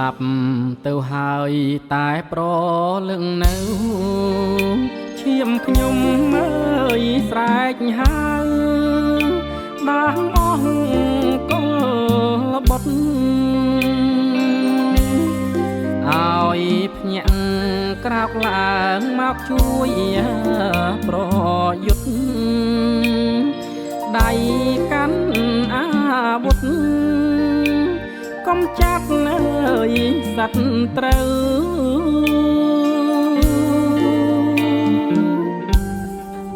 ลับទៅហើយតែប្រលឹងនៅឈាមខ្ញុំអើយស្រែកហៅដាស់អស់កលបុតឲ្យភ្ញាក់ក្រោកឡើងមកជួយប្រយុទ្ធដៃកាន់អាវុធកុំចាត់អើយសត្រូវ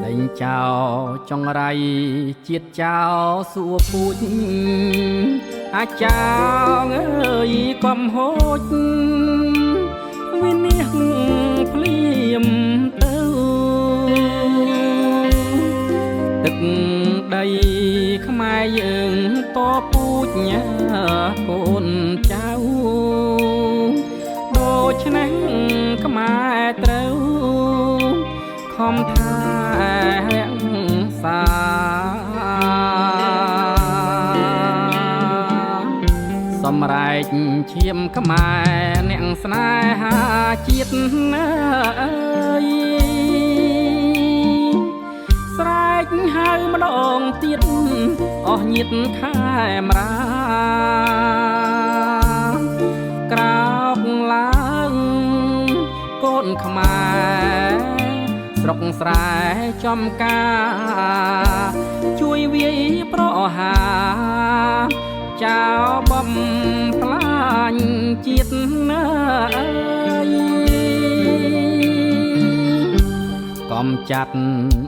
ដេញចោលចង្រៃជាតិចោលសួរពូជអាចចោលអើយកុំហូចវិនិច្ឆ័យភ្លាមទៅទឹកដីខ្មែរយើងតពូជញាកូនចៅដូច្នេះខ្មែរត្រូវខំថារក្សាសម្រែកឈាមខ្មែរអ្នកស្នេហាជាតិណាអើយស្រែកហៅម្ដងទៀតអស់ញាតិខែមរាក្រោកឡើងកូនខ្មែរស្រុកស្រែចំការជួយវាយប្រហាចៅបំផ្លាញជាតិណាអើយកុំចាត់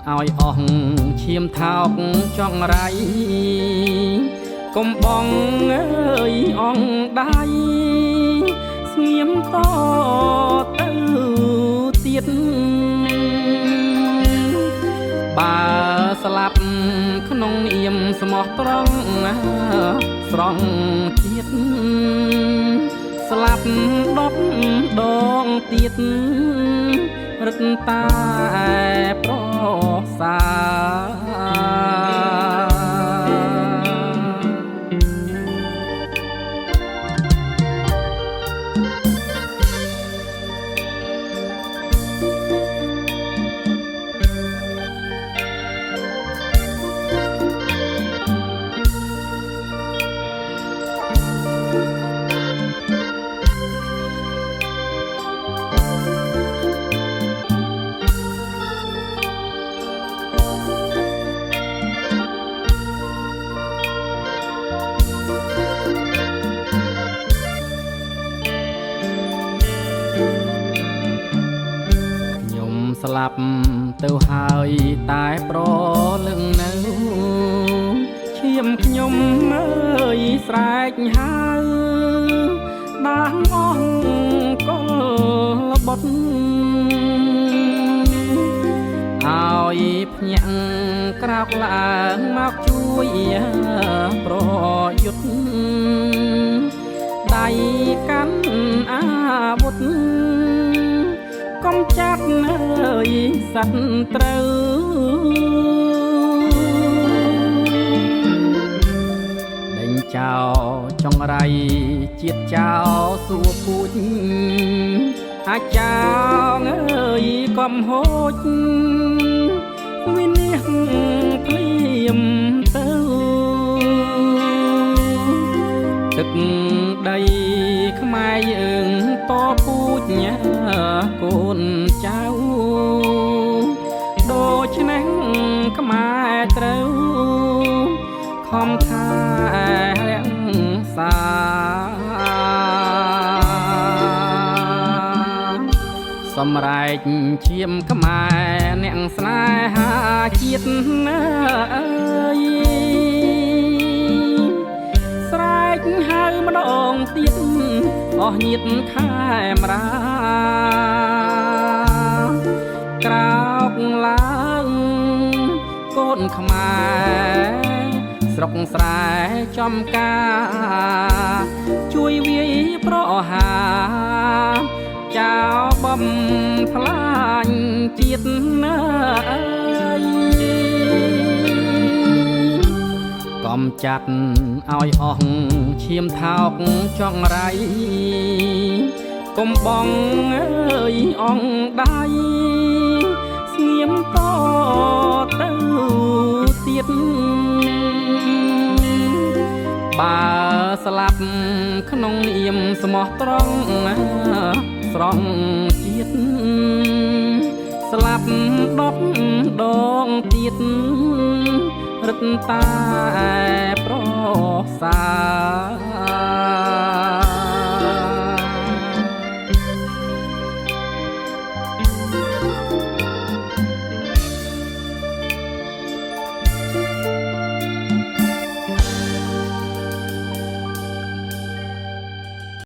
ឲ្យអស់ឈាមថោកចង្រៃកុំបងអើយអងដៃស្ងៀមតទៅទៀតបើស្លាប់ក្នុងនាមស្មោះត្រង់ស្រង់ជាតិស្លាប់10ដងទៀតរឹតតែប្រសាស្លាប់ទៅហើយតែប្រលឹងនៅឈាមខ្ញុំអើយស្រែកហៅដាស់អស់កលបុតឲ្យភ្ញាក់ក្រោកឡើងមកជួយប្រយុទ្ធដៃកាន់អាវុធកុំចាត់អើយសត្រូវដេញចោលចង្រៃជាតិចោលសួរពូជអាចចោលអើយកុំហូចវិនិច្ឆ័យភ្លាមទៅទឹកដីខ្មែរយើងតពូជញាកូនចៅដូច្នេះខ្មែរត្រូវខំថារក្សាសម្រែកឈាមខ្មែរអ្នកស្នេហាជាតិណាអើយស្រែកហៅម្ដងទៀតអស់ញាតិខែមរាក្រោកឡើងកូនខ្មែរស្រុកស្រែចំការជួយវាយប្រហាចៅបំផ្លាញជាតិណាអើយកុំចាត់ឲ្យអស់ឈាមថោកចង្រៃ កុំបងអើយអងដៃស្ងៀមតទៅទៀតបើស្លាប់ក្នុងនាមស្មោះត្រង់ស្រង់ជាតិស្លាប់10 ដងទៀតរឹតតែប្រសើរ